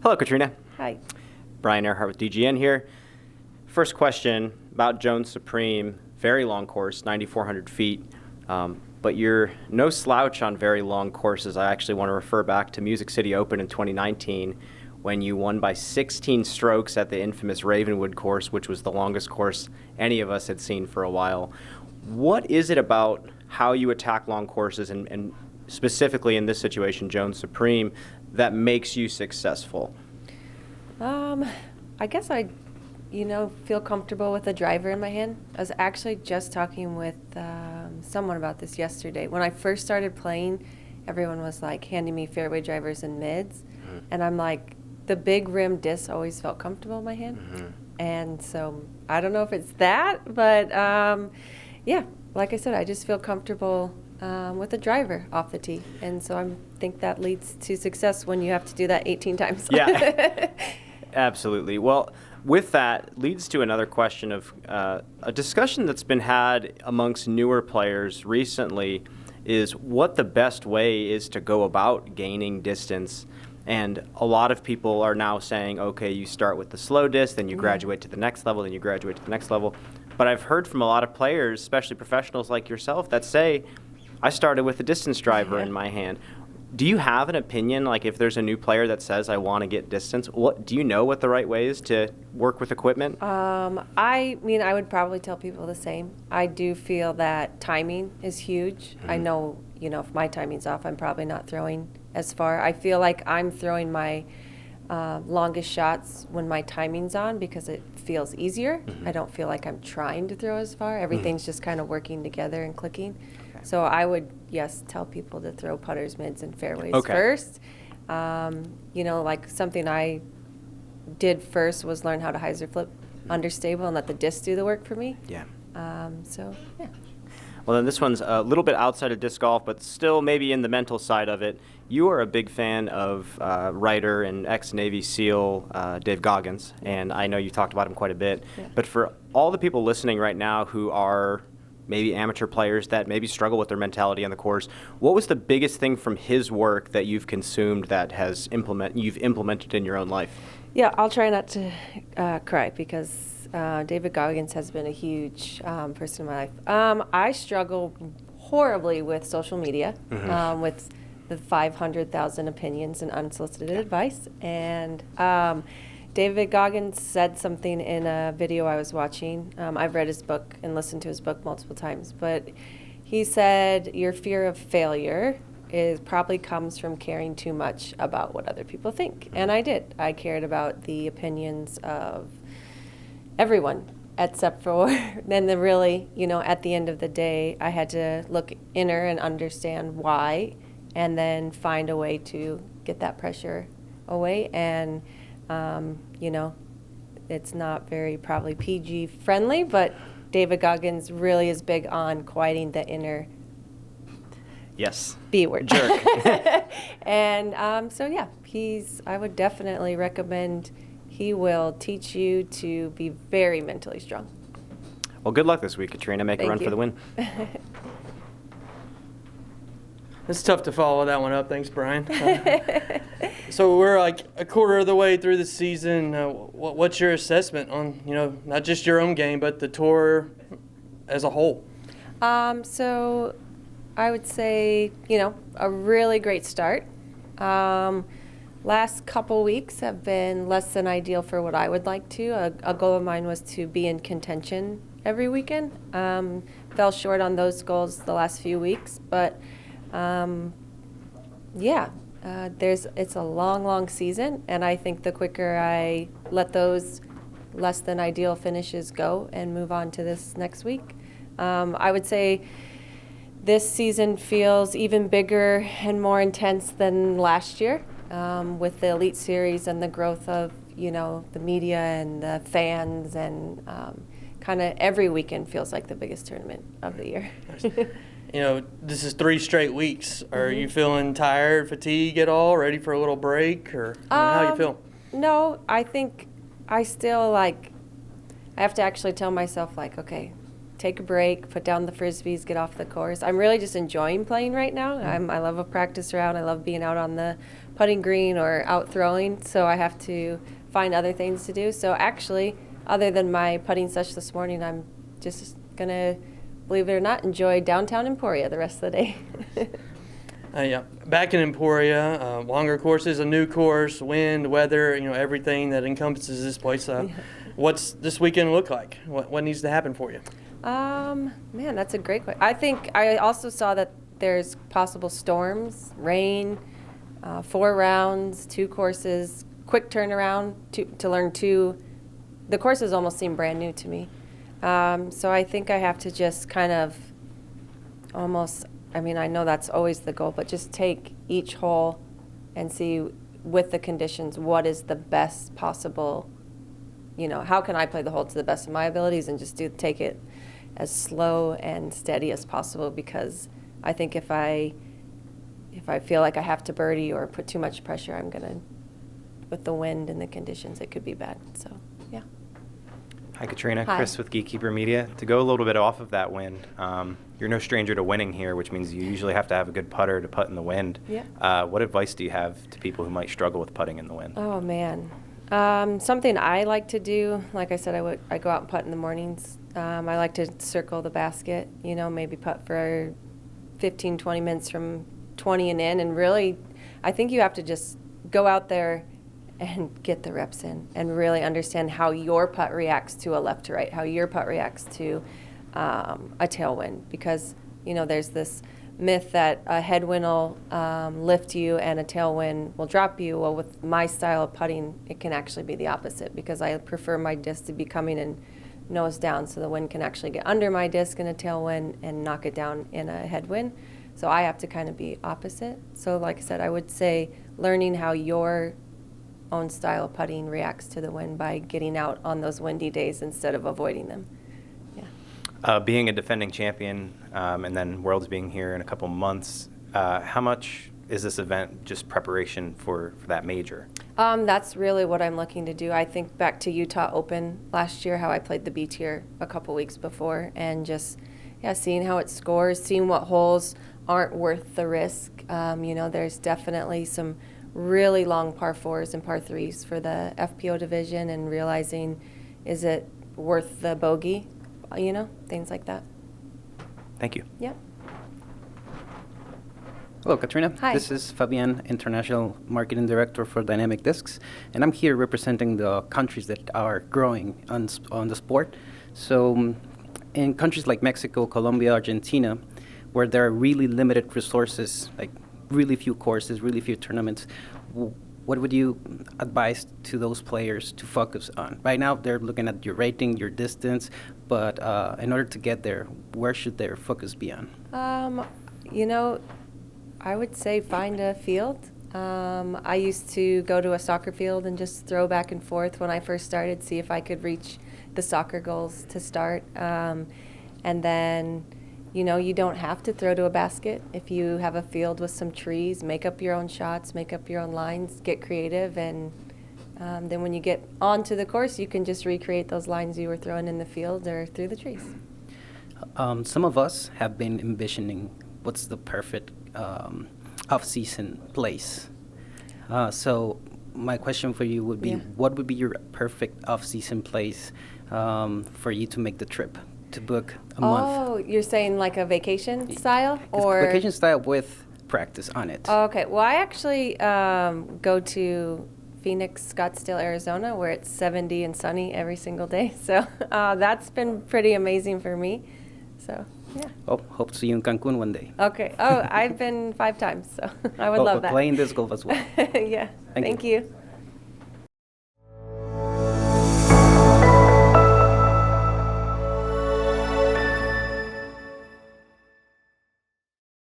Hello, Catrina. Hi. Brian Earhart with DGN here. First question about Jones Supreme. Very long course, 9,400 feet. But you're no slouch on very long courses. I actually want to refer back to Music City Open in 2019 when you won by 16 strokes at the infamous Ravenwood course, which was the longest course any of us had seen for a while. What is it about how you attack long courses and specifically in this situation, Jones Supreme, that makes you successful? I guess I feel comfortable with a driver in my hand. I was actually just talking with someone about this yesterday. When I first started playing, everyone was like handing me fairway drivers and mids. Mm-hmm. And I'm like, the big rim disc always felt comfortable in my hand. Mm-hmm. And so I don't know if it's that, but yeah, like I said, I just feel comfortable with a driver off the tee. And so I think that leads to success when you have to do that 18 times. Yeah, absolutely. Well, with that leads to another question of a discussion that's been had amongst newer players recently is what the best way is to go about gaining distance. And a lot of people are now saying, okay, you start with the slow disc, then you graduate to the next level, then you graduate to the next level. But I've heard from a lot of players, especially professionals like yourself, that say, I started with a distance driver in my hand. Do you have an opinion, like if there's a new player that says, I want to get distance, do you know what the right way is to work with equipment? I would probably tell people the same. I do feel that timing is huge. Mm-hmm. I know, if my timing's off, I'm probably not throwing as far. I feel like I'm throwing my longest shots when my timing's on because it feels easier. Mm-hmm. I don't feel like I'm trying to throw as far. Everything's just kind of working together and clicking. So I would, tell people to throw putters, mids, and fairways first. Like something I did first was learn how to hyzer flip understable and let the disc do the work for me. Yeah. Yeah. Well, then this one's a little bit outside of disc golf, but still maybe in the mental side of it. You are a big fan of writer and ex-Navy SEAL Dave Goggins, and I know you talked about him quite a bit. Yeah. But for all the people listening right now who are maybe amateur players that maybe struggle with their mentality on the course, what was the biggest thing from his work that you've consumed that you've implemented in your own life? Yeah, I'll try not to cry because David Goggins has been a huge person in my life. I struggle horribly with social media, with the 500,000 opinions and unsolicited advice. And David Goggins said something in a video I was watching. I've read his book and listened to his book multiple times, but he said your fear of failure probably comes from caring too much about what other people think. And I did. I cared about the opinions of everyone except for then at the end of the day, I had to look inner and understand why and then find a way to get that pressure away. And it's not very probably PG friendly, but David Goggins really is big on quieting the inner B word. Jerk. And I would definitely recommend. He will teach you to be very mentally strong. Well, good luck this week, Catrina. Make a run for the win. It's tough to follow that one up. Thanks, Brian. So we're like a quarter of the way through the season. What's your assessment on, not just your own game, but the tour as a whole? So I would say, a really great start. Last couple weeks have been less than ideal for what I would like to. A goal of mine was to be in contention every weekend. Fell short on those goals the last few weeks, but it's a long season, and I think the quicker I let those less than ideal finishes go and move on to this next week, I would say this season feels even bigger and more intense than last year. With the Elite Series and the growth of, the media and the fans and kind of every weekend feels like the biggest tournament of the year. This is 3 straight weeks. Are you feeling tired, fatigue at all, ready for a little break, or how you feel? No, I think I still I have to actually tell myself okay, take a break, put down the frisbees, get off the course. I'm really just enjoying playing right now. I love a practice round. I love being out on the putting green or out throwing, so I have to find other things to do. So actually, other than my putting session this morning, I'm just going to, believe it or not, enjoy downtown Emporia the rest of the day. Yeah, back in Emporia, longer courses, a new course, wind, weather, everything that encompasses this place. What's this weekend look like? What needs to happen for you? Man, that's a great question. I think I also saw that there's possible storms, rain, 4 rounds, 2 courses, quick turnaround to learn 2. The courses almost seem brand new to me. So I think I have to just kind of almost, I know that's always the goal, but just take each hole and see with the conditions what is the best possible, how can I play the hole to the best of my abilities, and just take it as slow and steady as possible, because I think if I feel like I have to birdie or put too much pressure, I'm going to, with the wind and the conditions, it could be bad. So, yeah. Hi, Catrina. Hi. Chris with Gatekeeper Media. To go a little bit off of that wind, you're no stranger to winning here, which means you usually have to have a good putter to putt in the wind. Yeah. What advice do you have to people who might struggle with putting in the wind? Oh, man. Something I like to do, like I said, I go out and putt in the mornings. I like to circle the basket, maybe putt for 15, 20 minutes from 20 and in. And really, I think you have to just go out there and get the reps in and really understand how your putt reacts to a left to right, how your putt reacts to a tailwind. Because, there's this myth that a headwind will lift you and a tailwind will drop you. Well, with my style of putting, it can actually be the opposite, because I prefer my disc to be coming in nose down, so the wind can actually get under my disc in a tailwind and knock it down in a headwind. So I have to kind of be opposite. So like I said, I would say learning how your own style of putting reacts to the wind by getting out on those windy days instead of avoiding them. Yeah. Being a defending champion and then Worlds being here in a couple months, how much is this event just preparation for that major? That's really what I'm looking to do. I think back to Utah Open last year, how I played the B tier a couple weeks before, and just seeing how it scores, seeing what holes aren't worth the risk. There's definitely some really long par 4s and par 3s for the FPO division, and realizing, is it worth the bogey, things like that. Thank you. Yep. Hello, Catrina. Hi. This is Fabian, International Marketing Director for Dynamic Discs, and I'm here representing the countries that are growing on the sport. So in countries like Mexico, Colombia, Argentina, where there are really limited resources, like really few courses, really few tournaments, what would you advise to those players to focus on? Right now, they're looking at your rating, your distance, but in order to get there, where should their focus be on? I would say find a field. I used to go to a soccer field and just throw back and forth when I first started, see if I could reach the soccer goals to start. And then, you don't have to throw to a basket. If you have a field with some trees, make up your own shots, make up your own lines, get creative, and then when you get onto the course, you can just recreate those lines you were throwing in the field or through the trees. Some of us have been envisioning what's the perfect off-season place. So my question for you would be, what would be your perfect off-season place for you to make the trip, to book a month? Oh, you're saying like a vacation style? Or vacation style with practice on it. Oh, okay. Well, I actually go to Phoenix, Scottsdale, Arizona, where it's 70 and sunny every single day. So that's been pretty amazing for me. So, yeah. Oh, hope to see you in Cancun one day. Okay. Oh, I've been 5 times, so I would love that. Playing disc golf as well. Yeah. Thank you.